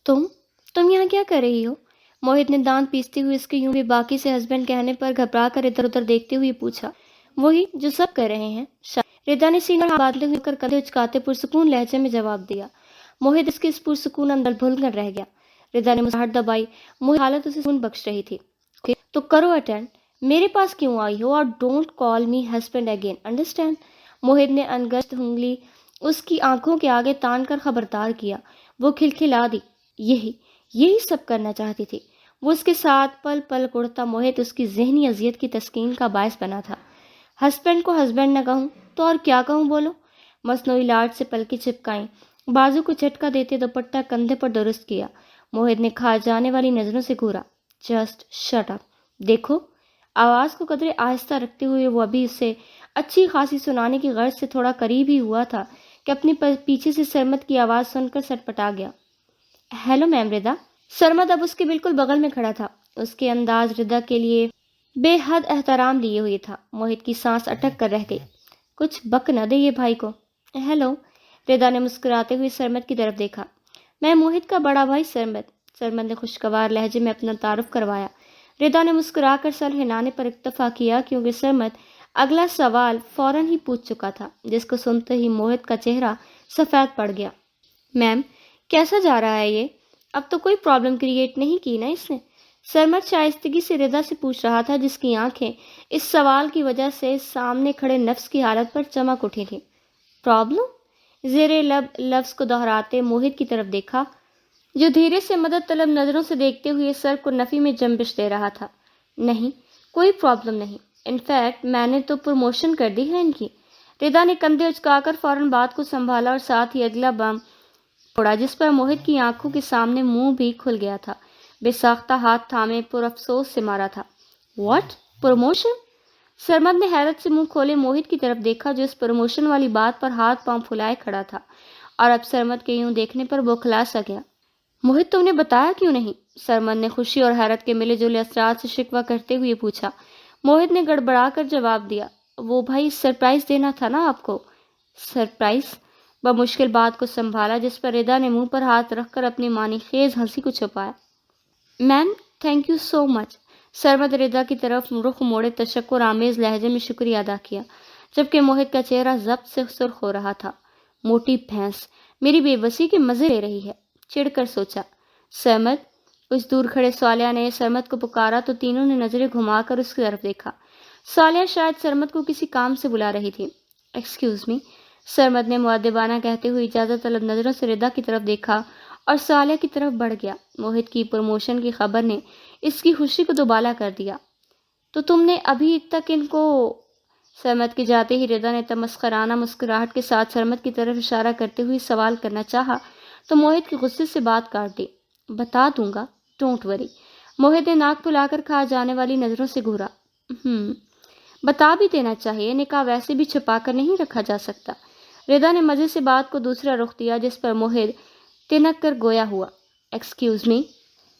تم تم یہاں کیا کر رہی ہو؟ موہت نے دانت پیستے ہوئے اس کے یوں بھی باقی سے ہسبینڈ کہنے پر گھبرا کر ادھر ادھر دیکھتے ہوئے پوچھا۔ وہی جو سب کر رہے ہیں ردا نے سینہ باندھے ہوئے کر کندھے اچکاتے پرسکون لہجے میں جواب دیا۔ موہت اس کے اس پرسکون اندر بھول کر رہ گیا۔ ردا نے مساہٹ دبائی، موہت حالت اسے سکون بخش رہی تھی۔ تو کرو اٹینڈ، میرے پاس کیوں آئی ہو، اور don't call me husband again, understand? Mohit نے انگشت انگلی اس کی آنکھوں کے آگے تان کر خبردار کیا۔ وہ کھلکھلا دی۔ یہی سب کرنا چاہتی تھی وہ۔ اس کے ساتھ پل پل اڑتا موہت اس کی ذہنی اذیت کی تسکین کا باعث بنا تھا۔ ہسبینڈ کو ہسبینڈ نہ کہوں تو اور کیا کہوں، بولو؟ مصنوعی لاٹ سے پلکیں چپکائیں، بازو کو جھٹکا دیتے دوپٹہ کندھے پر درست کیا۔ موہت نے کھا جانے والی نظروں سے گھورا۔ Just shut up. دیکھو، آواز کو قدرے آہستہ رکھتے ہوئے وہ ابھی اسے اچھی خاصی سنانے کی غرض سے تھوڑا قریب ہی ہوا تھا کہ اپنے پیچھے سے سرمد کی آواز سن کر سٹپٹا گیا۔ ہیلو میم ردا۔ سرمد اب اس کے بالکل بغل میں کھڑا تھا۔ اس کے انداز ردا کے لیے بے حد احترام لیے ہوئے تھا۔ موہت کی سانس اٹک کر رہ گئی۔ کچھ بک نہ دے یہ بھائی کو۔ ہیلو، ردا نے مسکراتے ہوئے سرمد کی طرف دیکھا۔ میں موہت کا بڑا بھائی سرمد۔ سرمد نے خوشگوار لہجے میں اپنا تعارف کروایا۔ ردا نے مسکرا کر سر ہلانے پر اکتفا کیا کیونکہ سرمد اگلا سوال فوراً ہی پوچھ چکا تھا، جس کو سنتے ہی موہت کا چہرہ سفید پڑ گیا۔ میم، کیسا جا رہا ہے یہ؟ اب تو کوئی پرابلم کریٹ نہیں کی نا اس نے؟ سرمد شائستگی سے ردا سے پوچھ رہا تھا، جس کی آنکھیں اس سوال کی وجہ سے سامنے کھڑے نفس کی حالت پر چمک اٹھی تھیں۔ پرابلم؟ زیر لب لفظ کو دہراتے موہت کی طرف دیکھا، جو دھیرے سے مدد طلب نظروں سے دیکھتے ہوئے سر کو نفی میں جنبش دے رہا تھا۔ نہیں، کوئی پرابلم نہیں، انفیکٹ میں نے تو پروموشن کر دی ہے ان کی۔ ردا نے کندھے اچکا کر فوراً بات کو سنبھالا اور ساتھ ہی اگلا بم پڑا، جس پر موہت کی آنکھوں کے سامنے منہ بھی کھل گیا تھا۔ بے ساختہ ہاتھ تھامے پر افسوس سے مارا تھا۔ واٹ؟ پروموشن؟ سرمد نے حیرت سے منہ کھولے موہت کی طرف دیکھا، جو اس پروموشن والی بات پر ہاتھ پاؤں پھلائے کھڑا تھا، اور اب سرمد کے یوں دیکھنے پر بوکھلا سا گیا۔ موہت، تم نے بتایا کیوں نہیں؟ سرمد نے خوشی اور حیرت کے ملے جلے اثرات سے شکوہ کرتے ہوئے پوچھا۔ موہت نے گڑبڑا کر جواب دیا، وہ بھائی سرپرائز دینا تھا نا آپ کو۔ سرپرائز؟ بمشکل بات کو سنبھالا، جس پر ردا نے منہ پر ہاتھ رکھ کر اپنی معنی خیز ہنسی کو چھپایا۔ میم، تھینک یو سو مچ۔ سرمد ردا کی طرف رخ موڑے تشکر آمیز لہجے میں شکریہ ادا کیا، جبکہ موہت کا چہرہ ضبط سے سرخ ہو رہا تھا۔ موٹی بھینس میری بے بسی کے مزے لے رہی ہے، چڑ کر سوچا۔ سرمد، کچھ دور کھڑے صالحہ نے سرمد کو پکارا تو تینوں نے نظریں گھما کر اس کی طرف دیکھا۔ صالحہ شاید سرمد کو کسی کام سے بلا رہی تھی۔ ایکسکیوز می، سرمد نے مؤدبانہ کہتے ہوئے اجازت طلب نظروں سے ردا کی طرف دیکھا اور صالحہ کی طرف بڑھ گیا۔ موہت کی پروموشن کی خبر نے اس کی خوشی کو دوبالا کر دیا۔ تو تم نے ابھی تک ان کو… سرمد کے جاتے ہی ردا نے تمسخرانہ مسکراہٹ کے ساتھ سرمد کی طرف اشارہ کرتے ہوئے سوال کرنا چاہا تو موہت کی غصے سے بات کاٹ دی۔ بتا دوں گا، ڈونٹ وری۔ موہت نے ناک پھلا کر کھا جانے والی نظروں سے گھورا۔ بتا بھی دینا چاہیے، نکاح ویسے بھی چھپا کر نہیں رکھا جا سکتا۔ ردا نے مزے سے بات کو دوسرا رخ دیا، جس پر موہت تنک کر گویا ہوا۔ ایکسکیوز می،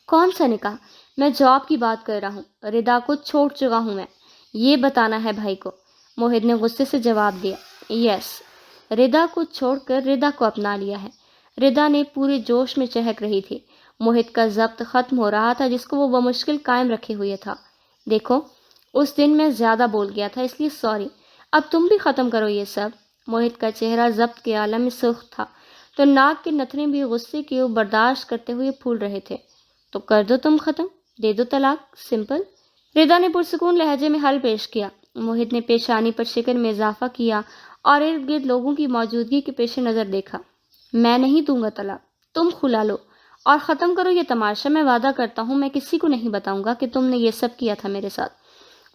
کون سا نکاح؟ میں جاب کی بات کر رہا ہوں۔ ردا کو چھوڑ چکا ہوں میں، یہ بتانا ہے بھائی کو۔ موہت نے غصے سے جواب دیا۔ یس، ردا کو چھوڑ کر ردا کو اپنا لیا ہے۔ ردا نے پورے جوش میں چہک رہی تھی۔ موہت کا ضبط ختم ہو رہا تھا، جس کو وہ بمشکل قائم رکھے ہوئے تھا۔ دیکھو، اس دن میں زیادہ بول گیا تھا، اس لیے سوری۔ اب تم بھی ختم کرو یہ سب۔ موہت کا چہرہ ضبط کے عالم میں سرخ تھا تو ناک کے نتنے بھی غصے کی برداشت کرتے ہوئے پھول رہے تھے۔ تو کر دو تم ختم، دے دو طلاق، سمپل۔ ردا نے پرسکون لہجے میں حل پیش کیا۔ موہت نے پیشانی پر شکن میں اضافہ کیا اور ارد گرد لوگوں کی موجودگی کے پیش نظر دیکھا۔ میں نہیں دوں گا طلاق، تم کھلا لو اور ختم کرو یہ تماشا۔ میں وعدہ کرتا ہوں میں کسی کو نہیں بتاؤں گا کہ تم نے یہ سب کیا تھا میرے ساتھ۔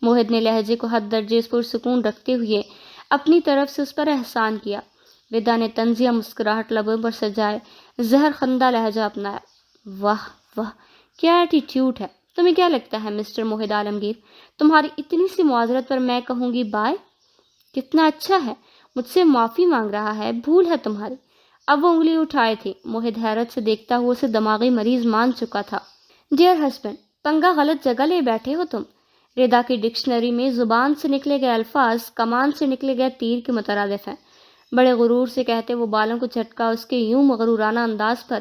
موہت نے لہجے کو حد درجے پر سکون رکھتے ہوئے اپنی طرف سے اس پر احسان کیا۔ ردا نے طنزیہ مسکراہٹ لبوں پر سجائے زہر خندہ لہجہ اپنایا۔ واہ واہ، کیا ایٹیٹیوڈ ہے! تمہیں کیا لگتا ہے مسٹر موہت عالمگیر، تمہاری اتنی سی معذرت پر میں کہوں گی بائے؟ کتنا اچھا ہے، مجھ سے معافی مانگ رہا ہے، بھول ہے تمہاری۔ اب وہ انگلی اٹھائے تھی۔ موہت حیرت سے دیکھتا ہوا اسے دماغی مریض مان چکا تھا۔ ڈیئر ہسبینڈ، پنگا غلط جگہ لے بیٹھے ہو تم۔ ردا کی ڈکشنری میں زبان سے نکلے گئے الفاظ کمان سے نکلے گئے تیر کے مترادف ہیں۔ بڑے غرور سے کہتے وہ بالوں کو جھٹکا اس کے یوں مغرورانہ انداز پر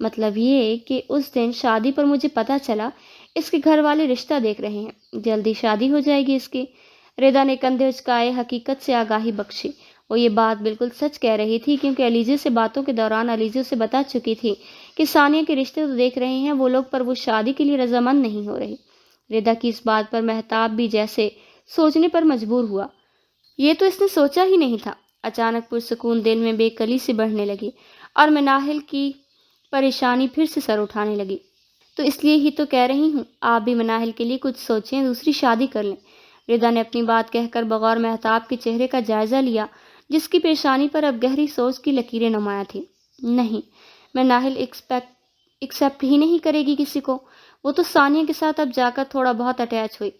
مطلب یہ کہ اس دن شادی پر مجھے پتا چلا اس کے گھر والے رشتہ دیکھ رہے ہیں، جلدی شادی ہو جائے گی اس کی۔ ردا نے کندھے اچکائے، حقیقت سے آگاہی بخشی۔ وہ یہ بات بالکل سچ کہہ رہی تھی، کیونکہ علیزے سے باتوں کے دوران علیزے اسے بتا چکی تھی کہ ثانیہ کے رشتے تو دیکھ رہے ہیں وہ لوگ، پر وہ شادی کے لیے رضامند نہیں ہو رہی۔ ردا کی اس بات پر مہتاب بھی جیسے سوچنے پر مجبور ہوا۔ یہ تو اس نے سوچا ہی نہیں تھا۔ اچانک پرسکون دل میں بے کلی سی بڑھنے لگی اور مناہل کی پریشانی پھر سے سر اٹھانے لگی۔ تو اس لیے ہی تو کہہ رہی ہوں، آپ بھی مناہل کے لیے کچھ سوچیں، دوسری شادی کر لیں۔ ردا نے اپنی بات کہہ کر بغور مہتاب کے چہرے کا جائزہ لیا، جس کی پیشانی پر اب گہری سوچ کی لکیریں نمایاں تھیں۔ نہیں، مناہل ایکسپٹ ہی نہیں کرے گی کسی کو۔ وہ تو ثانیہ کے ساتھ اب جا کر تھوڑا بہت اٹیچ ہوئی۔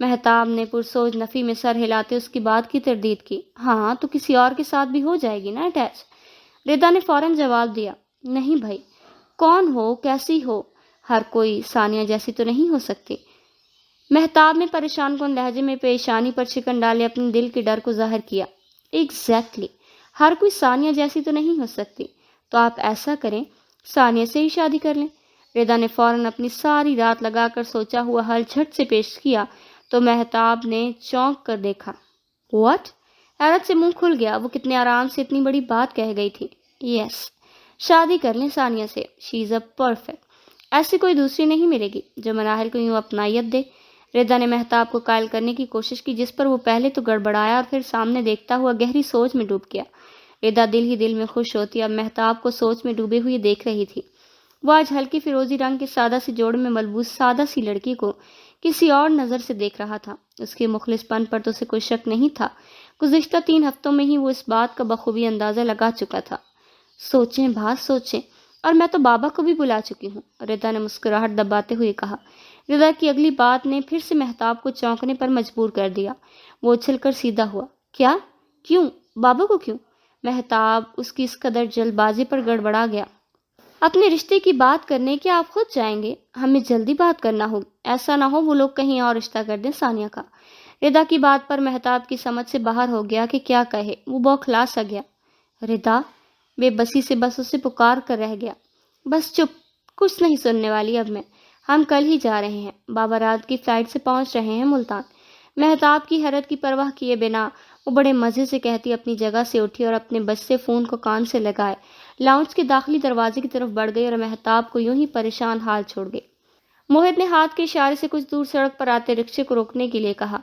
مہتاب نے پرسوچ نفی میں سر ہلاتے اس کی بات کی تردید کی۔ ہاں تو کسی اور کے ساتھ بھی ہو جائے گی نا اٹیچ۔ ردا نے فوراً جواب دیا، نہیں بھائی، کون ہو کیسی ہو، ہر کوئی ثانیہ جیسی تو نہیں ہو سکتی۔ مہتاب نے پریشان کن لہجے میں پیشانی پر شکن ڈالے اپنے دل کے ڈر کو ظاہر کیا۔ ایگزیکٹلی، ہر کوئی ثانیہ جیسی تو نہیں ہو سکتی، تو آپ ایسا کریں، ثانیہ سے ہی شادی کر لیں۔ ردا نے فوراً اپنی ساری رات لگا کر سوچا ہوا حل جھٹ سے پیش کیا تو مہتاب نے چونک کر دیکھا۔ واٹ؟ حیرت سے منہ کھل گیا۔ وہ کتنے آرام سے اتنی بڑی بات کہہ گئی تھی۔ یس، شادی کر لیں ثانیہ سے، شی از اے پرفیکٹ، ایسی کوئی دوسری نہیں ملے گی جو مناہل کو یوں اپنائیت دے۔ ردا نے مہتاب کو قائل کرنے کی کوشش کی، جس پر وہ پہلے تو گڑبڑایا اور پھر سامنے دیکھتا ہوا گہری سوچ میں ڈوب گیا۔ ردا دل ہی دل میں خوش ہوتی اب مہتاب کو سوچ میں ڈوبے ہوئے دیکھ رہی تھی۔ وہ آج ہلکی فیروزی رنگ کے سادہ سی جوڑے میں ملبوس سادہ سی لڑکی کو کسی اور نظر سے دیکھ رہا تھا۔ اس کے مخلص پن پر تو اسے کوئی شک نہیں تھا۔ گزشتہ 3 ہفتوں میں ہی وہ اس بات کا بخوبی اندازہ لگا چکا تھا۔ سوچیں بات سوچیں، اور میں تو بابا کو بھی بلا چکی ہوں، ردا نے مسکراہٹ دباتے ہوئے کہا۔ ردا کی اگلی بات نے پھر سے مہتاب کو چونکنے پر مجبور کر دیا۔ وہ اچھل کر سیدھا ہوا۔ کیا؟ کیوں؟ بابا کو کیوں؟ مہتاب اس کی اس قدر جلد بازی پر گڑبڑا گیا۔ اپنے رشتے کی بات کرنے کیا آپ خود جائیں گے؟ ہمیں جلدی بات کرنا ہوگی، ایسا نہ ہو وہ لوگ کہیں اور رشتہ کر دیں ثانیہ کا۔ ردا کی بات پر مہتاب کی سمجھ سے باہر ہو گیا کہ کیا کہے، وہ بوکھلا سا گیا۔ ردا بے بسی سے بس اسے پکار کر رہ گیا۔ بس چپ، کچھ نہیں سننے والی اب میں، ہم کل ہی جا رہے ہیں، بابا رات کی فلائٹ سے پہنچ رہے ہیں ملتان۔ مہتاب کی حیرت کی پرواہ کیے بنا وہ بڑے مزے سے کہتی اپنی جگہ سے اٹھی اور اپنے بجتے فون کو کان سے لگائے لاؤنج کے داخلی دروازے کی طرف بڑھ گئی اور مہتاب کو یوں ہی پریشان حال چھوڑ گئی۔ موہت نے ہاتھ کے اشارے سے کچھ دور سڑک پر آتے رکشے کو روکنے کے لیے کہا،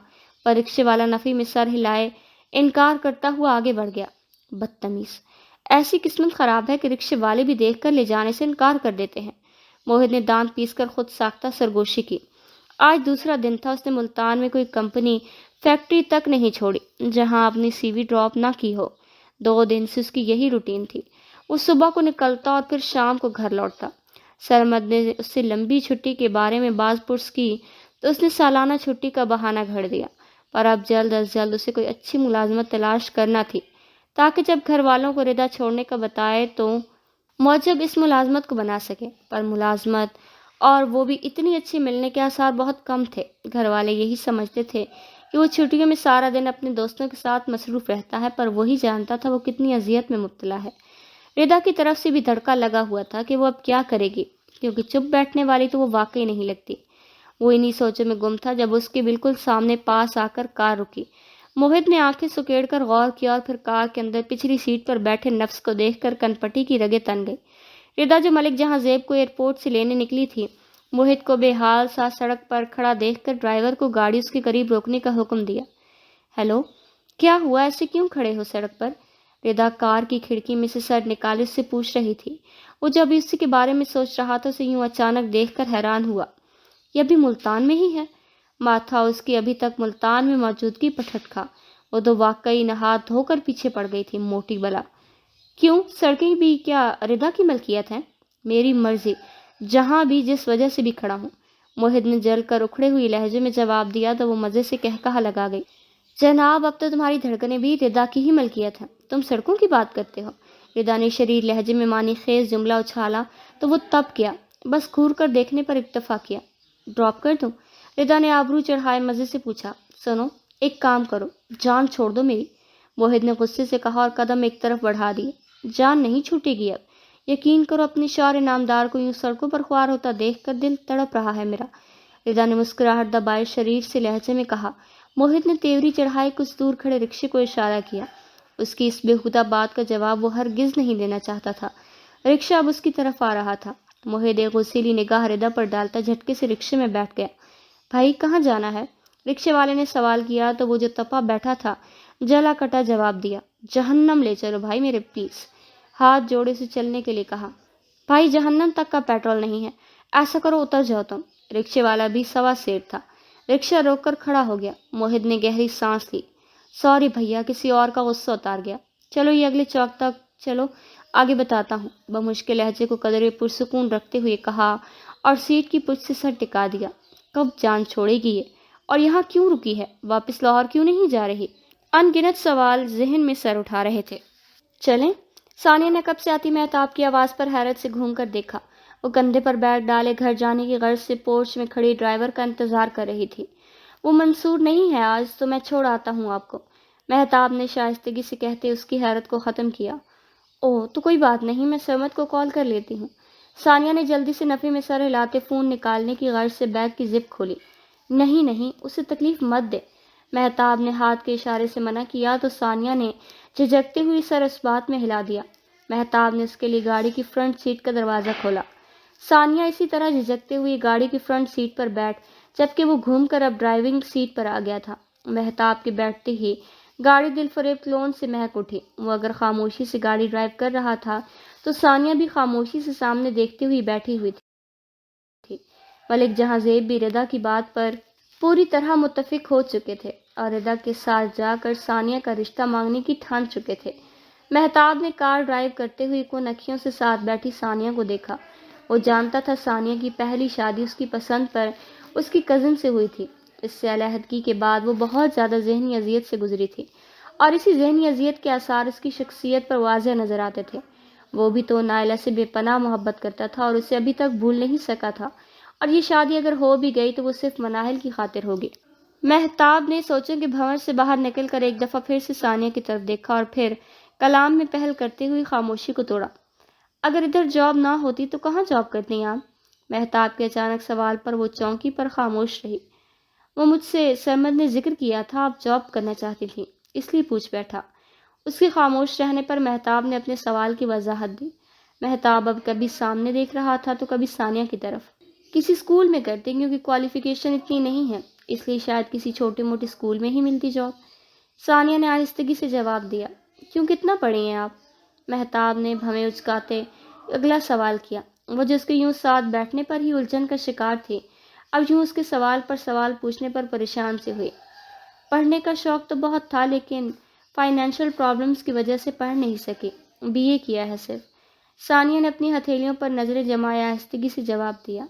پر رکشے والا نفی میں سر ہلائے انکار کرتا ہوا آگے بڑھ گیا۔ بدتمیز، ایسی قسمت خراب ہے کہ رکشے والے بھی دیکھ کر لے جانے سے انکار کر دیتے ہیں۔ موہت نے دانت پیس کر خود ساختہ سرگوشی کی۔ آج دوسرا دن تھا، اس نے ملتان میں کوئی کمپنی فیکٹری تک نہیں چھوڑی جہاں اپنی سی وی ڈراپ نہ کی ہو۔ 2 دن سے اس کی یہی روٹین تھی۔ وہ صبح کو نکلتا اور پھر شام کو گھر لوٹتا۔ سرمد نے اس سے لمبی چھٹی کے بارے میں باز پرس کی تو اس نے سالانہ چھٹی کا بہانہ گھڑ دیا، پر اب جلد از جلد اسے کوئی اچھی ملازمت تلاش کرنا تھی تاکہ جب گھر والوں کو ردا چھوڑنے کا بتائے تو موجب اس ملازمت کو بنا سکے۔ پر ملازمت، اور وہ بھی اتنی اچھی، ملنے کے آثار بہت کم تھے۔ گھر والے یہی سمجھتے تھے کہ وہ چھٹیوں میں سارا دن اپنے دوستوں کے ساتھ مصروف رہتا ہے، پر وہی جانتا تھا وہ کتنی اذیت میں مبتلا ہے۔ ردا کی طرف سے بھی دھڑکا لگا ہوا تھا کہ وہ اب کیا کرے گی، کیونکہ چپ بیٹھنے والی تو وہ واقعی نہیں لگتی۔ وہ انہی سوچوں میں گم تھا جب اس کے بالکل سامنے پاس آ کر کار رکی۔ موہت نے آنکھیں سکیڑ کر غور کیا اور پھر کار کے اندر پچھلی سیٹ پر بیٹھے نفس کو دیکھ کر کنپٹی کی رگیں تن گئی۔ ردا جو ملک جہاں زیب کو ایئرپورٹ سے لینے نکلی تھی، موہت کو بے حال سا سڑک پر کھڑا دیکھ کر ڈرائیور کو گاڑی اس کے قریب روکنے کا حکم دیا۔ ہیلو، کیا ہوا، ایسے کیوں کھڑے ہو سڑک پر؟ ردا کار کی کھڑکی میں سے سر نکالے اس سے پوچھ رہی تھی۔ وہ جب اسی کے بارے میں سوچ رہا تھا اسے یوں اچانک دیکھ کر حیران ہوا۔ یہ ابھی ملتان میں ہی ہے؟ ماتھا اس کی ابھی تک ملتان میں موجودگی پر ٹھٹکا۔ وہ تو واقعی نہاد دھو کر پیچھے پڑ گئی تھی، موٹی بلا۔ کیوں، سڑکیں بھی کیا ردا کی ملکیت ہیں؟ میری مرضی، جہاں بھی جس وجہ سے بھی کھڑا ہوں، موہت نے جل کر اکھڑے ہوئی لہجے میں جواب دیا تو وہ مزے سے کہا لگا گئی، جناب اب تو تمہاری دھڑکنیں بھی ردا کی ہی ملکیت ہیں، تم سڑکوں کی بات کرتے ہو۔ ردا نے شریر لہجے میں معنی خیز جملہ اچھالا تو وہ تب کیا، بس گھور کر دیکھنے پر اکتفا کیا۔ ڈراپ کر دوں؟ ردا نے آبرو چڑھائے مزے سے پوچھا۔ سنو، ایک کام کرو، جان چھوڑ دو میری، موہت نے غصے سے کہا اور قدم ایک طرف بڑھا دیے۔ جان نہیں چھوٹے گی اب، یقین کرو اپنے شوہر نامدار کو یوں سڑکوں پر خوار ہوتا دیکھ کر دل تڑپ رہا ہے میرا۔ ردا نے مسکراہٹ دبائے شریر سے لہجے میں کہا۔ موہت نے تیوری چڑھائے کچھ دور کھڑے رکشے کو اشارہ کیا۔ اس کی اس بےہودہ بات کا جواب وہ ہرگز نہیں دینا چاہتا تھا۔ رکشہ اب اس کی طرف آ رہا تھا۔ موہت ایک غصیلی نگاہ ردا پر ڈالتا جھٹکے سے رکشے میں بیٹھ گیا۔ بھائی کہاں جانا ہے؟ رکشے والے نے سوال کیا تو وہ جو تپا بیٹھا تھا جلا کٹا جواب دیا۔ جہنم لے چلو بھائی میرے پلیز۔ ہاتھ جوڑے سے چلنے کے لیے کہا۔ بھائی جہنم تک کا پیٹرول نہیں ہے، ایسا کرو اتر جاؤ تم۔ رکشے والا بھی سوا سیر تھا۔ رکشہ روک کر کھڑا ہو گیا۔ موہت نے گہری سانس لی۔ سوری بھیا، کسی اور کا غصہ اتار گیا۔ چلو یہ اگلے چوک تک چلو، آگے بتاتا ہوں، بمشکل لہجے کو قدرے پرسکون رکھتے ہوئے کہا اور سیٹ کی پشت سے سر ٹکا دیا۔ کب جان چھوڑے گی یہ؟ اور یہاں کیوں رکی ہے؟ واپس لاہور کیوں نہیں جا رہی؟ ان گنت سوال ذہن میں سر اٹھا رہے تھے۔ چلیں؟ ثانیہ نے کب سے آتی مہتاب کی آواز پر حیرت سے گھوم کر دیکھا۔ وہ کندھے پر بیگ ڈالے گھر جانے کی غرض سے پورچ میں کھڑی ڈرائیور کا انتظار کر رہی تھی۔ وہ منصور نہیں ہے آج تو میں چھوڑ آتا ہوں آپ کو، مہتاب نے شائستگی سے کہتے اس کی حیرت کو ختم کیا۔ اوہ تو کوئی بات نہیں، میں سرمد کو کال کر لیتی ہوں۔ ثانیہ نے جلدی سے نفی میں سر ہلاتے فون نکالنے کی غرض سے بیگ کی زپ کھولی۔ نہیں نہیں، اسے تکلیف مت دے، مہتاب نے ہاتھ کے اشارے سے منع کیا تو ثانیہ نے جھجکتے ہوئی سر اس بات میں ہلا دیا۔ مہتاب نے اس کے لیے گاڑی کی فرنٹ سیٹ کا دروازہ کھولا۔ ثانیہ اسی طرح جھجکتے ہوئی گاڑی کی فرنٹ سیٹ پر بیٹھ جبکہ وہ گھوم کر اب ڈرائیونگ سیٹ پر آ گیا تھا۔ مہتاب کے بیٹھتے ہی گاڑی دل فریب کلون سے مہک اٹھی۔ وہ اگر خاموشی سے گاڑی ڈرائیو کر رہا تھا تو ثانیہ بھی خاموشی سے سامنے دیکھتے ہوئی بیٹھی ہوئی تھی۔ ملک جہاں زیب بھی ردا کی بات پر پوری طرح متفق ہو چکے تھے اور ردا کے ساتھ جا کر ثانیہ کا رشتہ مانگنے کی ٹھان چکے تھے۔ مہتاب نے کار ڈرائیو کرتے ہوئے کن اکھیوں سے ساتھ بیٹھی ثانیہ کو دیکھا۔ وہ جانتا تھا ثانیہ کی پہلی شادی اس کی پسند پر اس کی کزن سے ہوئی تھی۔ اس سے علیحدگی کے بعد وہ بہت زیادہ ذہنی اذیت سے گزری تھی اور اسی ذہنی اذیت کے آثار اس کی شخصیت پر واضح نظر آتے تھے۔ وہ بھی تو نائلہ سے بے پناہ محبت کرتا تھا اور اسے ابھی تک بھول نہیں سکا تھا، اور یہ شادی اگر ہو بھی گئی تو وہ صرف مناہل کی خاطر ہوگی۔ مہتاب نے سوچوں کے بھنور سے باہر نکل کر ایک دفعہ پھر سے ثانیہ کی طرف دیکھا اور پھر کلام میں پہل کرتے ہوئے خاموشی کو توڑا۔ اگر ادھر جاب نہ ہوتی تو کہاں جاب کرتی آپ؟ مہتاب کے اچانک سوال پر وہ چونکی پر خاموش رہی۔ وہ مجھ سے سرمد نے ذکر کیا تھا آپ جاب کرنا چاہتی تھی، اس لیے پوچھ بیٹھا۔ اس کے خاموش رہنے پر مہتاب نے اپنے سوال کی وضاحت دی۔ مہتاب اب کبھی سامنے دیکھ رہا تھا تو کبھی ثانیہ کی طرف۔ کسی اسکول میں کرتے کیونکہ کوالیفیکیشن اتنی نہیں ہے، اس لیے شاید کسی چھوٹے موٹے اسکول میں ہی ملتی جاب۔ ثانیہ نے آہستگی سے جواب دیا۔ کیوں کتنا پڑھی ہیں آپ؟ مہتاب نے بھویں اچکاتے اگلا سوال کیا۔ وہ جو اس کے یوں ساتھ بیٹھنے پر ہی الجھن کا شکار تھی اب یوں اس کے سوال پر سوال پوچھنے پر پریشان سے ہوئی۔ پڑھنے کا شوق تو بہت تھا لیکن فائنینشیل پرابلمز کی وجہ سے پڑھ نہیں سکی، بی اے کیا ہے صرف۔ ثانیہ نے اپنی ہتھیلیوں پر نظریں جمائے آہستگی سے جواب دیا۔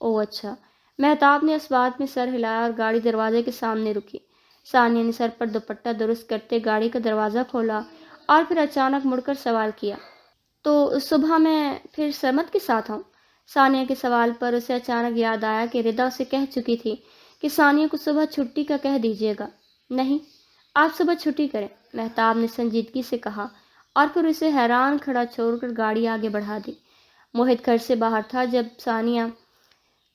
او اچھا۔ مہتاب نے اس بات میں سر ہلایا اور گاڑی دروازے کے سامنے رکی۔ ثانیہ نے سر پر دوپٹہ درست کرتے گاڑی کا دروازہ کھولا اور پھر اچانک مڑ کر سوال کیا۔ تو صبح میں پھر سرمد کے ساتھ ہوں؟ ثانیہ کے سوال پر اسے اچانک یاد آیا کہ ردا اسے کہہ چکی تھی کہ ثانیہ کو صبح چھٹی کا کہہ دیجیے گا۔ نہیں، آپ صبح چھٹی کریں، مہتاب نے سنجیدگی سے کہا اور پھر اسے حیران کھڑا چھوڑ کر گاڑی آگے بڑھا دی۔ موہت گھر سے باہر تھا جب ثانیہ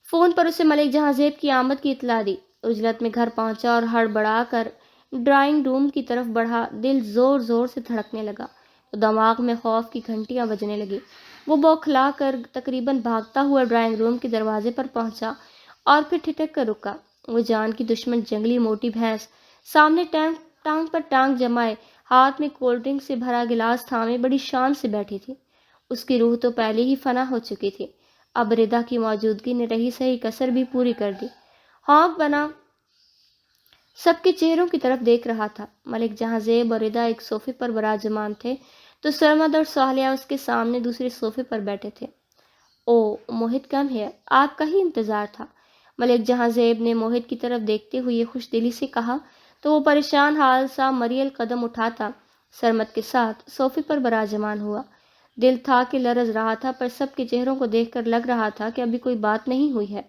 فون پر اسے ملک جہاں زیب کی آمد کی اطلاع دی۔ عجلت میں گھر پہنچا اور ہڑبڑا کر ڈرائنگ روم کی طرف بڑھا۔ دل زور زور سے دھڑکنے لگا تو دماغ میں خوف کی گھنٹیاں بجنے لگی۔ وہ بوکھلا کر تقریباً بھاگتا ہوا ڈرائنگ روم کے دروازے پر پہنچا اور پھر ٹھٹک کر رکا۔ وہ جان کی دشمن جنگلی موٹی بھینس سامنے ٹانگ پر ٹانگ جمائے ہاتھ میں کولڈ ڈرنک سے بھرا گلاس تھامے بڑی شان سے بیٹھی تھی۔ اس کی روح تو پہلے ہی فنا ہو چکی تھی، اب ردا کی موجودگی نے رہی سہی کسر بھی پوری کر دی۔ ہانپ بنا سب کے چہروں کی طرف دیکھ رہا تھا۔ ملک جہاں زیب اور ردا ایک صوفے پر براجمان تھے تو سرمد اور سہلیہ اس کے سامنے دوسرے صوفے پر بیٹھے تھے۔ او موہت کم ہے، آپ کا ہی انتظار تھا، ملک جہاں زیب نے موہت کی طرف دیکھتے ہوئے خوش دلی سے کہا تو وہ پریشان حال سا مریل قدم اٹھاتا سرمد کے ساتھ صوفے پر براجمان ہوا۔ دل تھا کہ لرز رہا تھا پر سب کے چہروں کو دیکھ کر لگ رہا تھا کہ ابھی کوئی بات نہیں ہوئی ہے۔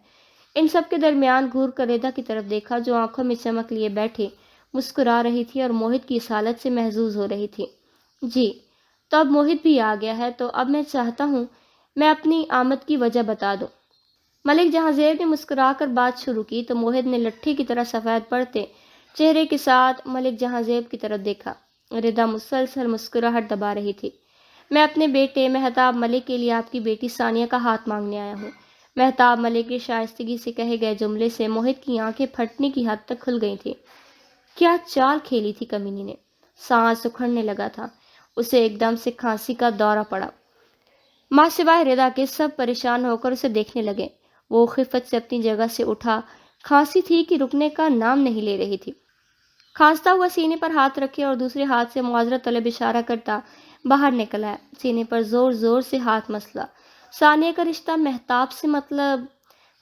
ان سب کے درمیان گھور کر ردا کی طرف دیکھا جو آنکھوں میں چمک لیے بیٹھے مسکرا رہی تھی اور موہت کی اس حالت سے محظوظ ہو رہی تھی۔ جی تو اب موہت بھی آ گیا ہے، تو اب میں چاہتا ہوں میں اپنی آمد کی وجہ بتا دوں۔ ملک جہاں زیب نے مسکرا کر بات شروع کی تو موہت نے لٹھی کی طرح سفید پڑتے چہرے کے ساتھ ملک جہاں زیب کی طرف دیکھا۔ ردا مسلسل مسکراہٹ دبا رہی تھی۔ میں اپنے بیٹے مہتاب ملک کے لیے آپ کی بیٹی ثانیہ کا ہاتھ مانگنے آیا ہوں۔ مہتاب ملک کی شائستگی سے کہے گئے جملے سے موہت کی آنکھیں پھٹنے کی حد تک کھل گئی تھیں۔ کیا چال کھیلی تھی کمینی نے! سانس اکھڑنے لگا تھا۔ اسے ایک دم سے کھانسی کا دورہ پڑا۔ ماں سوائے ردا کے سب پریشان ہو کر اسے دیکھنے لگے۔ وہ خفت سے اپنی جگہ سے اٹھا۔ کھانسی تھی کہ رکنے کا نام نہیں لے رہی تھی۔ کھانستا ہوا سینے پر ہاتھ رکھے اور دوسرے ہاتھ سے معذرت طلب اشارہ کرتا باہر نکل آیا۔ سینے پر زور زور سے ہاتھ مسلا۔ ثانیہ کا رشتہ مہتاب سے مطلب؟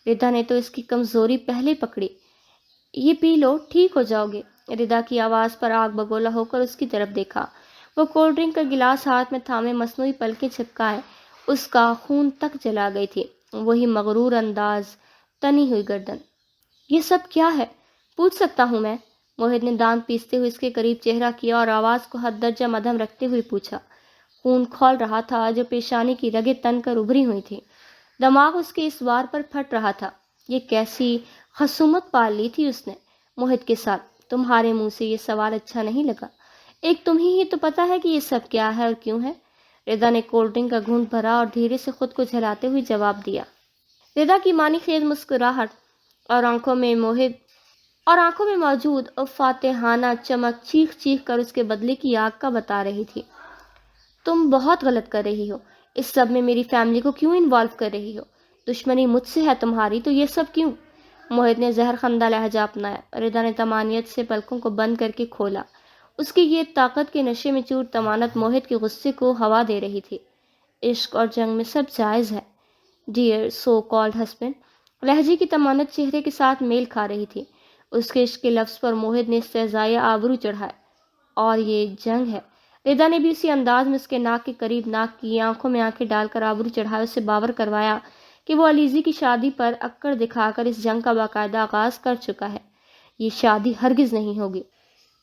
ردا نے تو اس کی کمزوری پہلے پکڑی۔ یہ پی لو، ٹھیک ہو جاؤ گے۔ ردا کی آواز پر آگ بگولا ہو کر اس کی طرف دیکھا۔ وہ کولڈ ڈرنک کا گلاس ہاتھ میں تھامے مصنوعی پلکیں چپکائے اس کا خون تک جلا گئی تھی۔ وہی مغرور انداز، تنی ہوئی گردن۔ یہ سب کیا ہے؟ پوچھ سکتا ہوں میں؟ موہت نے دانت پیستے ہوئے اس کے قریب چہرہ کیا اور آواز کو حد درجہ مدھم رکھتے ہوئے پوچھا۔ خون کھول رہا تھا جو پیشانی کی رگیں تن کر ابھری ہوئی تھیں۔ دماغ اس کے اس وار پر پھٹ رہا تھا۔ یہ کیسی خصومت پال لی تھی اس نے موہت کے ساتھ؟ تمہارے منہ سے یہ سوال اچھا نہیں لگا۔ ایک تم ہی تو پتا ہے کہ یہ سب کیا ہے اور کیوں ہے۔ ردا نے کولڈ ڈرنک کا گھونٹ بھرا اور دھیرے سے خود کو جھلاتے ہوئے جواب دیا۔ ردا کی معنی خیز مسکراہٹ اور آنکھوں میں موجود فاتحانہ چمک چیخ چیخ کر اس کے بدلے کی آگ کا بتا رہی تھی۔ تم بہت غلط کر رہی ہو۔ اس سب میں میری فیملی کو کیوں انوالو کر رہی ہو؟ دشمنی مجھ سے ہے تمہاری تو یہ سب کیوں؟ موہت نے زہر خندہ لہجہ اپنایا۔ ردا نے طمانینت سے پلکوں کو بند کر کے کھولا۔ اس کی یہ طاقت کے نشے میں چور طمانت موہت کے غصے کو ہوا دے رہی تھی۔ عشق اور جنگ میں سب جائز ہے ڈیئر سو کالڈ ہسبینڈ۔ لہجے کی طمانت چہرے کے ساتھ میل کھا رہی تھی۔ اس کے عشق کے لفظ پر موہت نے استہزائیہ آبرو چڑھائے۔ اور یہ جنگ ہے؟ ردا نے بھی اسی انداز میں اس کے ناک کے قریب ناک کی، آنکھوں میں آنکھیں ڈال کر آبرو چڑھائے اسے باور کروایا کہ وہ علیزی کی شادی پر اکڑ دکھا کر اس جنگ کا باقاعدہ آغاز کر چکا ہے۔ یہ شادی ہرگز نہیں ہوگی۔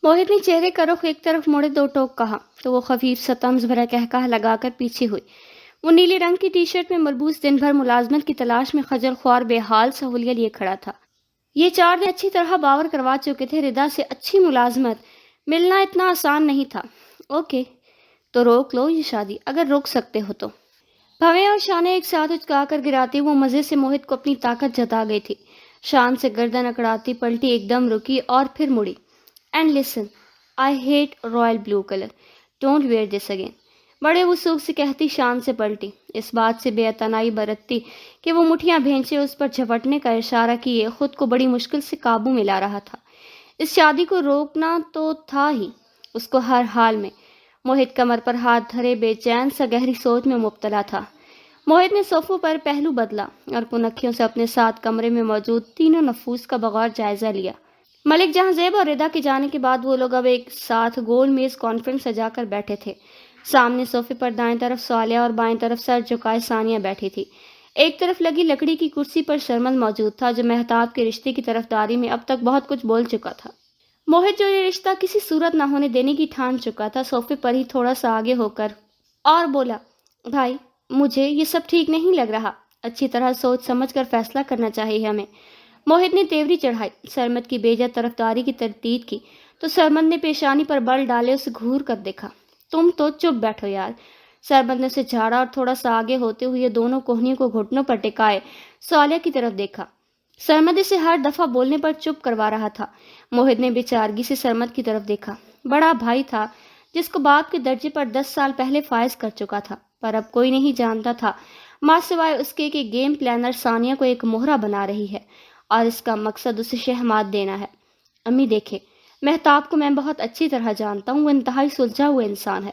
موہت نے چہرے کا رخ ایک طرف موڑے دو ٹوک کہا تو وہ خفیف سا طنز بھرا قہقہہ لگا کر پیچھے ہوئی۔ وہ نیلے رنگ کی ٹی شرٹ میں ملبوس دن بھر ملازمت کی تلاش میں خجل خوار بے حال سہولیہ لیے کھڑا تھا۔ یہ 4 دن اچھی طرح باور کروا چکے تھے ردا سے اچھی ملازمت ملنا اتنا آسان نہیں تھا۔ اوکے تو روک لو یہ شادی، اگر روک سکتے ہو تو۔ بھویں اور شانے ایک ساتھ اچکا کر گراتی وہ مزے سے موہت کو اپنی طاقت جتا گئی تھی۔ شان سے گردن اکڑاتی پلٹی، ایک دم رکی اور پھر مڑی۔ And listen, I hate royal blue colour, don't wear this again. بڑے وثوق سے کہتی شان سے پلٹی، اس بات سے بے اعتنائی برتتی کہ وہ مٹھیاں بھینچے اس پر جھپٹنے کا اشارہ کیے خود کو بڑی مشکل سے قابو میں لا رہا تھا۔ اس شادی کو روکنا تو تھا ہی اس کو ہر حال میں۔ موہت کمر پر ہاتھ دھرے بے چین سا گہری سوچ میں مبتلا تھا۔ موہت نے صوفوں پر پہلو بدلا اور کنکھیوں سے اپنے ساتھ کمرے میں موجود تینوں نفوس کا بغور جائزہ لیا۔ ملک جہاں زیب اور ردا کے جانے کے بعد وہ لوگ اب ایک ساتھ گول میز کانفرنس سجا کر بیٹھے تھے۔ سامنے صوفے پر دائیں طرف ثالیہ اور بائیں طرف سر جھکائے ثانیہ بیٹھی تھی۔ ایک طرف لگی لکڑی کی کرسی پر سرمد موجود تھا جو مہتاب کے رشتے کی طرفداری میں اب تک بہت کچھ بول چکا تھا۔ موہت جو یہ رشتہ کسی صورت نہ ہونے دینے کی ٹھان چکا تھا، صوفے پر ہی تھوڑا سا آگے ہو کر اور بولا، بھائی مجھے یہ سب ٹھیک نہیں لگ رہا، اچھی طرح سوچ سمجھ کر فیصلہ کرنا چاہیے ہمیں۔ موہت نے تیوری چڑھائی، سرمد کی بے جا طرفداری کی تردید کی تو سرمد نے پیشانی پر بل ڈالے اسے گھور کر دیکھا۔ تم تو چپ بیٹھو یار۔ سرمد نے اسے جھاڑا اور تھوڑا سا آگے ہوتے ہوئے دونوں کوہنیوں کو گھٹنوں پر ٹکائے ثالیہ کی طرف دیکھا۔ سرمد اسے ہر دفعہ بولنے پر چپ کروا رہا تھا۔ موہت نے بے چارگی سے سرمد کی طرف دیکھا۔ بڑا بھائی تھا جس کو باپ کے درجے پر 10 سال پہلے فائز کر چکا تھا، پر اب کوئی نہیں جانتا تھا ماں سوائے اس کے کہ گیم پلانر ثانیہ کو ایک مہرہ بنا رہی ہے اور اس کا مقصد اسے شہمات دینا ہے۔ امی دیکھے، مہتاب کو میں بہت اچھی طرح جانتا ہوں، وہ انتہائی سلجھا ہوا انسان ہے،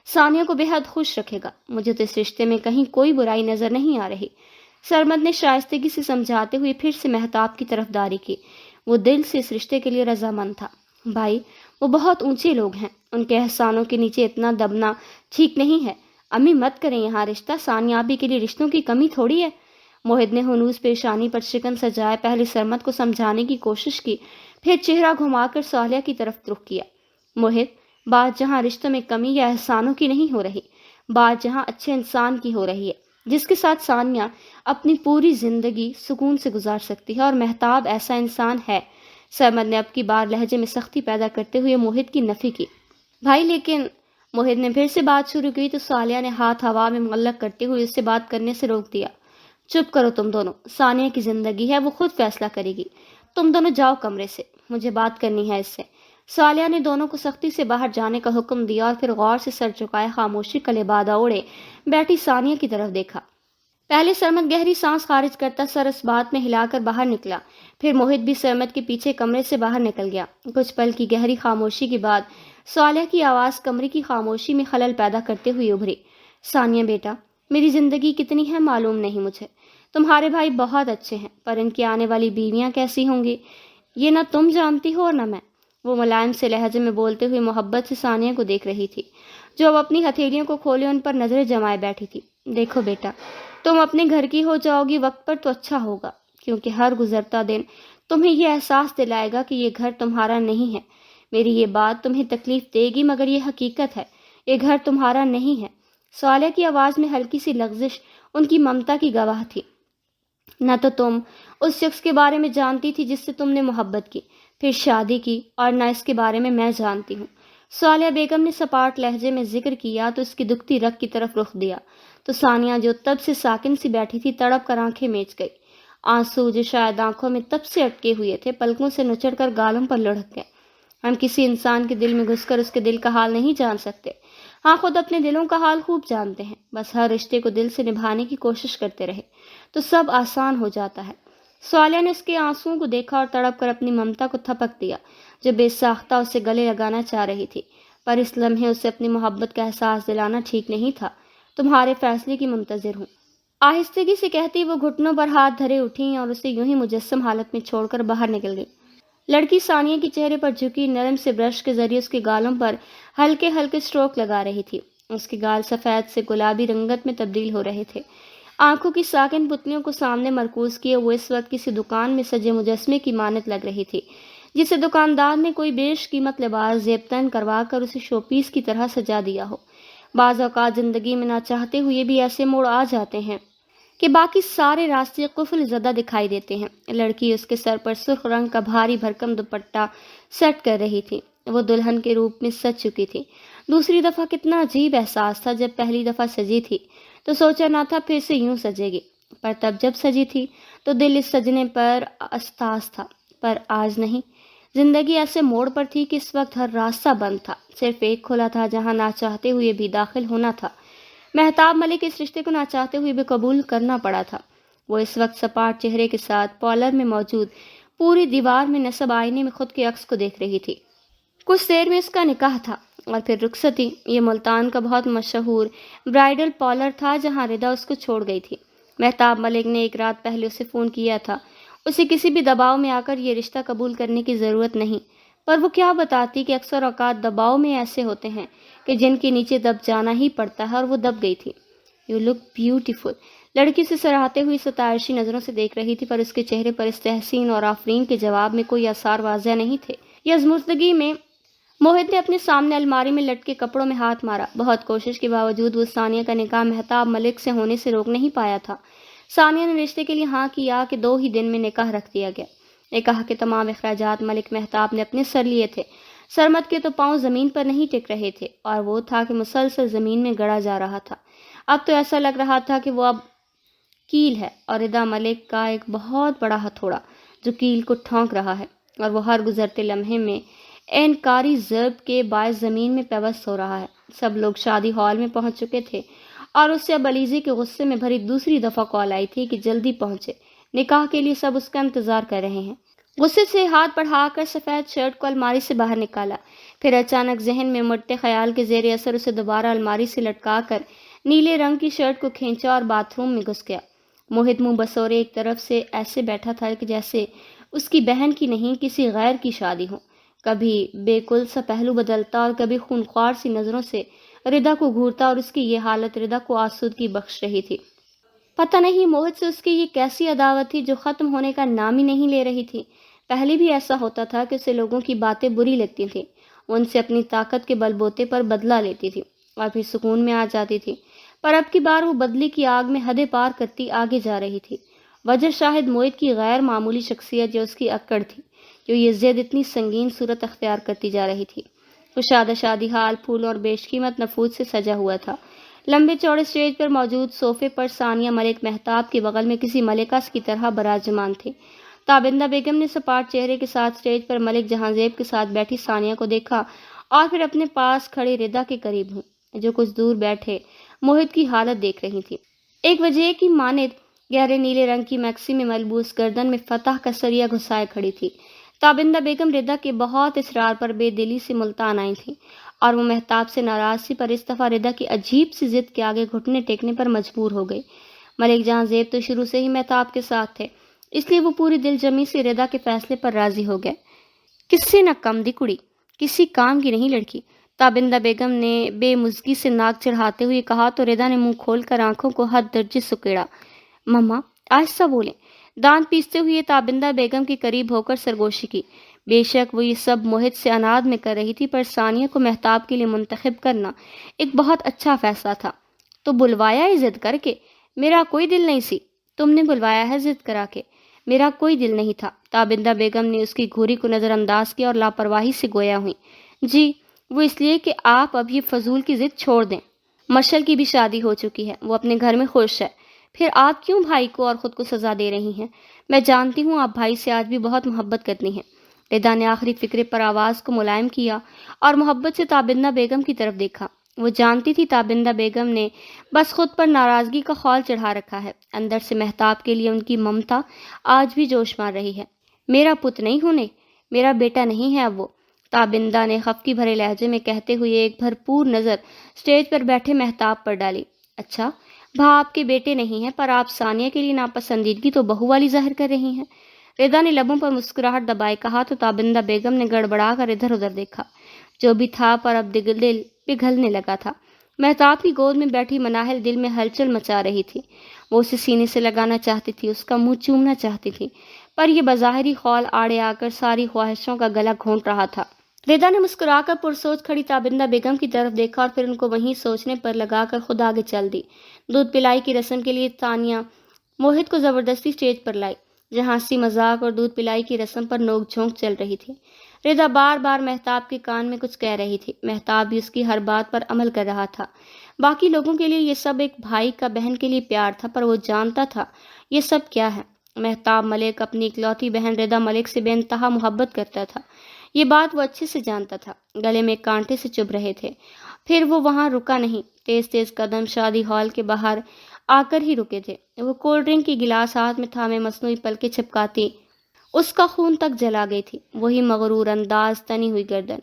ثانیہ کو بے حد خوش رکھے گا، مجھے تو اس رشتے میں کہیں کوئی برائی نظر نہیں آ رہی۔ سرمد نے شائستگی سے سمجھاتے ہوئے پھر سے مہتاب کی طرفداری کی۔ وہ دل سے اس رشتے کے لیے رضامند تھا۔ بھائی وہ بہت اونچے لوگ ہیں، ان کے احسانوں کے نیچے اتنا دبنا ٹھیک نہیں ہے۔ امی مت کریں یہاں رشتہ، ثانیابی کے لیے رشتوں کی کمی تھوڑی ہے۔ موہت نے ہنوز پیشانی پر شکن سجائے پہلے سرمد کو سمجھانے کی کوشش کی، پھر چہرہ گھما کر ثالیہ کی طرف رخ کیا۔ موہت، بات جہاں رشتوں میں کمی یا احسانوں کی نہیں ہو رہی، بات جہاں اچھے انسان کی ہو رہی ہے جس کے ساتھ ثانیہ اپنی پوری زندگی سکون سے گزار سکتی ہے، اور مہتاب ایسا انسان ہے۔ سرمد نے اب کی بار لہجے میں سختی پیدا کرتے ہوئے موہت کی نفی کی۔ بھائی لیکن موہت نے پھر سے بات شروع کی تو ثالیہ نے ہاتھ ہوا میں معلق کرتے ہوئے اس سے بات کرنے سے روک دیا۔ چپ کرو تم دونوں، ثانیہ کی زندگی ہے، وہ خود فیصلہ کرے گی۔ تم دونوں جاؤ کمرے سے، مجھے بات کرنی ہے اس سے۔ ثالیہ نے دونوں کو سختی سے باہر جانے کا حکم دیا اور پھر غور سے سر جھکائے خاموشی کا لبادہ اوڑھے بیٹھی ثانیہ کی طرف دیکھا۔ پہلے سرمد گہری سانس خارج کرتا سر اس بات میں ہلا کر باہر نکلا، پھر موہت بھی سرمد کے پیچھے کمرے سے باہر نکل گیا۔ کچھ پل کی گہری خاموشی کے بعد ثالیہ کی آواز کمرے کی خاموشی میں خلل پیدا کرتے ہوئے ابھری۔ ثانیہ بیٹا، میری زندگی کتنی ہے معلوم نہیں مجھے، تمہارے بھائی بہت اچھے ہیں، پر ان کی آنے والی بیویاں کیسی ہوں گی یہ نہ تم جانتی ہو اور نہ میں۔ وہ ملائم سے لہجے میں بولتے ہوئے محبت سے ثانیہ کو دیکھ رہی تھی، جو اب اپنی ہتھیلیوں کو کھولے ان پر نظریں جمائے بیٹھی تھی۔ دیکھو بیٹا، تم اپنے گھر کی ہو جاؤ گی وقت پر تو اچھا ہوگا، کیونکہ ہر گزرتا دن تمہیں یہ احساس دلائے گا کہ یہ گھر تمہارا نہیں ہے۔ میری یہ بات تمہیں تکلیف دے گی مگر یہ حقیقت ہے، یہ گھر تمہارا نہیں ہے۔ ثالیہ کی آواز میں ہلکی سی لغزش ان کی ممتا کی گواہ تھی۔ نہ تو تم اس شخص کے بارے میں جانتی تھی جس سے تم نے محبت کی، پھر شادی کی، اور نہ اس کے بارے میں جانتی ہوں۔ ثالیہ بیگم نے سپاٹ لہجے میں ذکر کیا تو اس کی دکھتی رگ کی طرف رخ دیا تو ثانیہ جو تب سے ساکن سی بیٹھی تھی تڑپ کر آنکھیں میچ گئی۔ آنسو جو شاید آنکھوں میں تب سے اٹکے ہوئے تھے پلکوں سے نچڑ کر گالوں پر لڑک گئے۔ ہم کسی انسان کے دل میں گھس کر اس کے دل کا حال نہیں جان سکتے، ہاں خود اپنے دلوں کا حال خوب جانتے ہیں، بس ہر رشتے کو دل سے نبھانے کی کوشش کرتے رہے تو سب آسان ہو جاتا ہے۔ ثالیہ نے اس کے آنسوؤں کو دیکھا اور تڑپ کر اپنی ممتا کو تھپک دیا جو بے ساختہ اسے گلے لگانا چاہ رہی تھی، پر اس لمحے اسے اپنی محبت کا احساس دلانا ٹھیک نہیں تھا۔ تمہارے فیصلے کی منتظر ہوں، آہستگی سے کہتی وہ گھٹنوں پر ہاتھ دھرے اٹھیں اور اسے یوں ہی مجسم حالت میں چھوڑ کر باہر نکل گئی۔ لڑکی ثانیہ کے چہرے پر جھکی نرم سے برش کے ذریعے اس کے گالوں پر ہلکے ہلکے سٹروک لگا رہی تھی۔ اس کے گال سفید سے گلابی رنگت میں تبدیل ہو رہے تھے۔ آنکھوں کی ساکن پتلیوں کو سامنے مرکوز کیے وہ اس وقت کسی دکان میں سجے مجسمے کی مانت لگ رہی تھی، جسے دکاندار نے کوئی بیش قیمت لباس زیب تن کروا کر اسے شو پیس کی طرح سجا دیا ہو۔ بعض اوقات زندگی میں نہ چاہتے ہوئے بھی ایسے موڑ آ جاتے ہیں کہ باقی سارے راستے قفل زدہ دکھائی دیتے ہیں۔ لڑکی اس کے سر پر سرخ رنگ کا بھاری بھرکم دوپٹہ سیٹ کر رہی تھی، وہ دلہن کے روپ میں سج چکی تھی۔ دوسری دفعہ کتنا عجیب احساس تھا، جب پہلی دفعہ سجی تھی تو سوچا نہ تھا پھر سے یوں سجے گی، پر تب جب سجی تھی تو دل اس سجنے پر استاذ تھا، پر آج نہیں۔ زندگی ایسے موڑ پر تھی کہ اس وقت ہر راستہ بند تھا، صرف ایک کھلا تھا جہاں نہ چاہتے ہوئے بھی داخل ہونا تھا۔ مہتاب ملک اس رشتے کو نہ چاہتے ہوئے بھی قبول کرنا پڑا تھا۔ وہ اس وقت سپاٹ چہرے کے ساتھ پارلر میں موجود پوری دیوار میں نصب آئینے میں خود کے عکس کو دیکھ رہی تھی۔ کچھ دیر میں اس کا نکاح تھا اور پھر رخصتی۔ یہ ملتان کا بہت مشہور برائیڈل پارلر تھا جہاں ردا اس کو چھوڑ گئی تھی۔ مہتاب ملک نے ایک رات پہلے اسے فون کیا تھا، اسے کسی بھی دباؤ میں آ کر یہ رشتہ قبول کرنے کی ضرورت نہیں، پر وہ کیا بتاتی کہ اکثر اوقات دباؤ میں ایسے ہوتے ہیں کہ جن کے نیچے دب جانا ہی پڑتا ہے، اور وہ دب گئی تھی۔ یو لک بیوٹیفل، لڑکی سے سراہتے ہوئی ستائشی نظروں سے دیکھ رہی تھی، پر اس کے چہرے پر اس تحسین اور آفرین کے جواب میں کوئی آثار واضح نہیں تھے۔ یہ ازمردگی میں موہت نے اپنے سامنے الماری میں لٹکے کپڑوں میں ہاتھ مارا۔ بہت کوشش کے باوجود وہ ثانیہ کا نکاح مہتاب ملک سے ہونے سے روک نہیں پایا تھا۔ ثانیہ نے رشتے کے لیے ہاں کیا کہ 2 ہی دن میں نکاح رکھ دیا گیا۔ نکاح کے تمام اخراجات ملک مہتاب نے اپنے سر لیے تھے۔ سرمد کے تو پاؤں زمین پر نہیں ٹک رہے تھے، اور وہ تھا کہ مسلسل زمین میں گڑا جا رہا تھا۔ اب تو ایسا لگ رہا تھا کہ وہ اب کیل ہے، اور ردا ملک کا ایک بہت بڑا ہتھوڑا جو کیل کو ٹھونک رہا ہے، اور وہ ہر گزرتے لمحے میں انکاری ضرب کے باعث زمین میں پیوست ہو رہا ہے۔ سب لوگ شادی ہال میں پہنچ چکے تھے، اور اس سے اب علیزی کے غصے میں بھری دوسری دفعہ کال آئی تھی کہ جلدی پہنچے، نکاح کے لیے سب اس کا انتظار کر رہے ہیں۔ غصے سے ہاتھ بڑھا کر سفید شرٹ کو الماری سے باہر نکالا، پھر اچانک ذہن میں مڑتے خیال کے زیر اثر اسے دوبارہ الماری سے لٹکا کر نیلے رنگ کی شرٹ کو کھینچا اور باتھ روم میں گھس گیا۔ موہت منہ بسورے ایک طرف سے ایسے بیٹھا تھا کہ جیسے اس کی بہن کی نہیں کسی غیر کی شادی ہو۔ کبھی بے کل سا پہلو بدلتا اور کبھی خونخوار سی نظروں سے ردا کو گھورتا، اور اس کی یہ حالت ردا کو آسودگی بخش رہی تھی۔ پتہ نہیں موہت سے اس کی یہ کیسی عداوت تھی جو ختم ہونے کا نام ہی نہیں لے رہی تھی۔ پہلے بھی ایسا ہوتا تھا کہ اسے لوگوں کی باتیں بری لگتی تھیں، وہ ان سے اپنی طاقت کے بل بوتے پر بدلہ لیتی تھی، اور پھر سکون میں آ جاتی تھی، پر اب کی بار وہ بدلے کی آگ میں حدیں پار کرتی آگے جا رہی تھی۔ وجہ شاہد موہت کی غیر معمولی شخصیت جو اس کی اکڑ تھی، جو یہ ضد اتنی سنگین صورت اختیار کرتی جا رہی تھی۔ وہ شادی حال پھولوں اور بیش قیمت نفوذ سے سجا ہوا تھا۔ لمبے چوڑے اسٹیج پر موجود صوفے پر ثانیہ ملک مہتاب کے بغل میں کسی ملکہ کی طرح براجمان تھی۔ تابندہ بیگم نے سپاٹ چہرے کے ساتھ اسٹیج پر ملک جہاں زیب کے ساتھ بیٹھی ثانیہ کو دیکھا اور پھر اپنے پاس کھڑی ردا کے قریب ہوئی، جو کچھ دور بیٹھے موہت کی حالت دیکھ رہی تھی۔ ایک وجہ کی مانند گہرے نیلے رنگ کی میکسی میں ملبوس گردن میں فتح کا سریا گھسائے کھڑی تھی۔ تابندہ بیگم ردا کے بہت اصرار پر بے دلی سے ملتان آئی تھیں اور وہ مہتاب سے ناراض سی، پر اس دفعہ ردا کی عجیب سی ضد کے آگے گھٹنے ٹیکنے پر مجبور ہو گئی۔ ملک جہاں زیب تو شروع سے ہی مہتاب کے ساتھ تھے، اس لیے وہ پوری دل جمی سے ردا کے فیصلے پر راضی ہو گئے۔ کس سے نہ کم دی کڑی، کسی کام کی نہیں لڑکی، تابندہ بیگم نے بے مزگی سے ناک چڑھاتے ہوئے کہا تو ردا نے منہ کھول کر آنکھوں کو حد درجے سکیڑا۔ مما آہستہ بولیں۔ دانت پیستے ہوئے تابندہ بیگم کے قریب ہو کر سرگوشی کی۔ بے شک وہ یہ سب موہت سے اناد میں کر رہی تھی، پر ثانیہ کو مہتاب کے لیے منتخب کرنا ایک بہت اچھا فیصلہ تھا۔ تو بلوایا ہے ضد کر کے، میرا کوئی دل نہیں سی۔ تم نے بلوایا ہے ضد کرا کے، میرا کوئی دل نہیں تھا۔ تابندہ بیگم نے اس کی گھوری کو نظر انداز کیا اور لاپرواہی سے گویا ہوئی۔ جی وہ اس لیے کہ آپ اب یہ فضول کی ضد چھوڑ دیں۔ مشل کی بھی شادی ہو چکی ہے، وہ اپنے گھر میں خوش ہے، پھر آپ کیوں بھائی کو اور خود کو سزا دے رہی ہیں؟ میں جانتی ہوں آپ بھائی سے آج بھی بہت محبت کرتی ہیں۔ ردا نے آخری فکرے پر آواز کو ملائم کیا اور محبت سے تابندہ بیگم کی طرف دیکھا۔ وہ جانتی تھی تابندہ بیگم نے بس خود پر ناراضگی کا خول چڑھا رکھا ہے، اندر سے مہتاب کے لیے ان کی ممتا آج بھی جوش مار رہی ہے۔ میرا پت نہیں ہونے، میرا بیٹا نہیں ہے اب وہ، تابندہ نے خفگی بھرے لہجے میں کہتے ہوئے ایک بھرپور نظر اسٹیج پر بیٹھے مہتاب پر ڈالی۔ اچھا بھا آپ کے بیٹے نہیں ہیں، پر آپ ثانیہ کے لیے ناپسندیدگی تو بہو والی ظاہر کر رہی ہیں۔ ردا نے لبوں پر مسکراہٹ دبائے کہا تو تابندہ بیگم نے گڑبڑا کر ادھر ادھر دیکھا۔ جو بھی تھا پر اب دل پگھلنے لگا تھا۔ مہتاب کی گود میں بیٹھی مناہل دل میں ہلچل مچا رہی تھی۔ وہ اسے سینے سے لگانا چاہتی تھی، اس کا منہ چومنا چاہتی تھی، پر یہ بظاہری خول آڑے آ کر ساری خواہشوں کا گلا گھونٹ رہا تھا۔ ردا نے مسکرا کر پرسوچ کھڑی تابندہ بیگم کی طرف دیکھا اور پھر ان کو وہیں سوچنے پر لگا کر خود آگے چل دی۔ دودھ پلائی کی رسم کے لیے ثانیہ موہت کو زبردستی اسٹیج پر لائی، جہاں ہنسی مذاق اور دودھ پلائی کی رسم پر نوک جھونک چل رہی تھی۔ ردا بار بار مہتاب کے کان میں کچھ کہہ رہی تھی، مہتاب بھی اس کی ہر بات پر عمل کر رہا تھا۔ باقی لوگوں کے لیے یہ سب ایک بھائی کا بہن کے لیے پیار تھا، پر وہ جانتا تھا یہ سب کیا ہے۔ مہتاب ملک اپنی اکلوتی بہن ردا ملک سے بے انتہا محبت کرتا تھا، یہ بات وہ اچھے سے جانتا تھا۔ گلے میں کانٹے سے چبھ رہے تھے۔ پھر وہ وہاں رکا نہیں، تیز تیز قدم شادی ہال کے باہر آ کر ہی رکے تھے۔ وہ کولڈ ڈرنک کی گلاس ہاتھ میں تھامے مصنوعی پلکیں چھپکاتی اس کا خون تک جلا گئی تھی، وہی مغرور انداز، تنی ہوئی گردن۔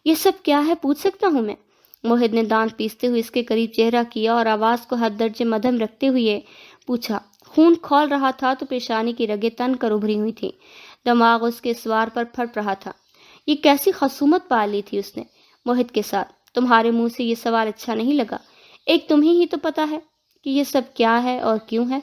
یہ سب کیا ہے پوچھ سکتا ہوں میں؟ موہت نے دانت پیستے ہوئے اس کے قریب چہرہ کیا اور آواز کو حد درجے مدھم رکھتے ہوئے پوچھا۔ خون کھول رہا تھا تو پیشانی کی رگیں تن کر ابھری ہوئی تھیں، دماغ اس کے سوار پر پھٹ رہا تھا۔ یہ کیسی خصومت پال لی تھی اس نے موہت کے ساتھ؟ تمہارے منہ سے یہ سوال اچھا نہیں لگا؟ ایک تمہیں ہی تو پتا ہے کہ یہ سب کیا ہے اور کیوں ہے۔